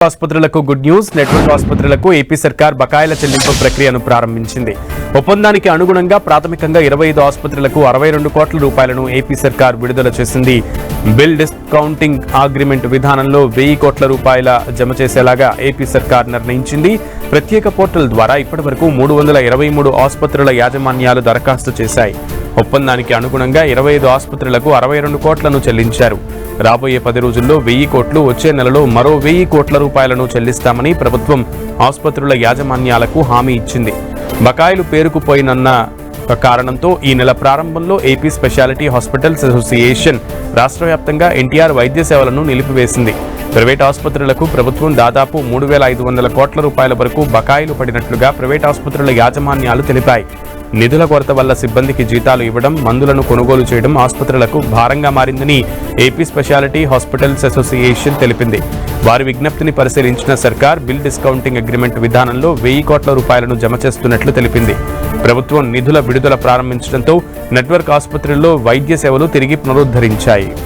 ఆసుపత్రులకు good news. Network ఆసుపత్రులకు AP సర్కార్ బకాయిల చెల్లింపు ప్రక్రియను ప్రారంభించింది. ఒప్పందానికి అనుగుణంగా ప్రాథమికంగా 25 ఆసుపత్రులకు 62 కోట్ల రూపాయలను ఏపీ సర్కార్ విడుదల చేసింది. బిల్ డిస్కౌంటింగ్ అగ్రిమెంట్ విధానంలో 1000 కోట్ల రూపాయల జమ చేసేలాగా ఏపీ సర్కార్ నిర్ణయించింది. ప్రత్యేక పోర్టల్ ద్వారా ఇప్పటివరకు 323 ఆసుపత్రుల యాజమాన్యాలు దరఖాస్తు చేశాయి. ఒప్పందానికి అనుగుణంగా 25 ఆసుపత్రులకు 62 కోట్లను చెల్లించారు. రాబోయే 10 రోజుల్లో 1000 కోట్లు, వచ్చే నెలలో మరో 1000 కోట్ల రూపాయలను చెల్లిస్తామని ప్రభుత్వం ఆసుపత్రుల యాజమాన్యాలకు హామీ ఇచ్చింది. బకాయిలు పేరుకుపోయినన్న కారణంతో ఈ నెల ప్రారంభంలో ఏపీ స్పెషాలిటీ హాస్పిటల్స్ అసోసియేషన్ రాష్ట్ర వ్యాప్తంగా ఎన్టీఆర్ వైద్య సేవలను నిలిపివేసింది. ప్రైవేట్ ఆసుపత్రులకు ప్రభుత్వం దాదాపు 3500 కోట్ల రూపాయల వరకు బకాయిలు పడినట్లుగా ప్రైవేట్ ఆసుపత్రుల యాజమాన్యాలు తెలిపాయి. నిధుల కొరత వల్ల సిబ్బందికి జీతాలు ఇవ్వడం, మందులను కొనుగోలు చేయడం ఆసుపత్రులకు భారంగా మారిందని ఏపీ స్పెషాలిటీ హాస్పిటల్స్ అసోసియేషన్ తెలిపింది. వారి విజ్ఞప్తిని పరిశీలించిన సర్కార్ బిల్ డిస్కౌంటింగ్ అగ్రిమెంట్ విధానంలో 1000 కోట్ల రూపాయలను జమ చేస్తున్నట్లు తెలిపింది. ప్రభుత్వం నిధుల విడుదల ప్రారంభించడంతో నెట్వర్క్ ఆసుపత్రుల్లో వైద్య సేవలు తిరిగి పునరుద్ధరించాయి.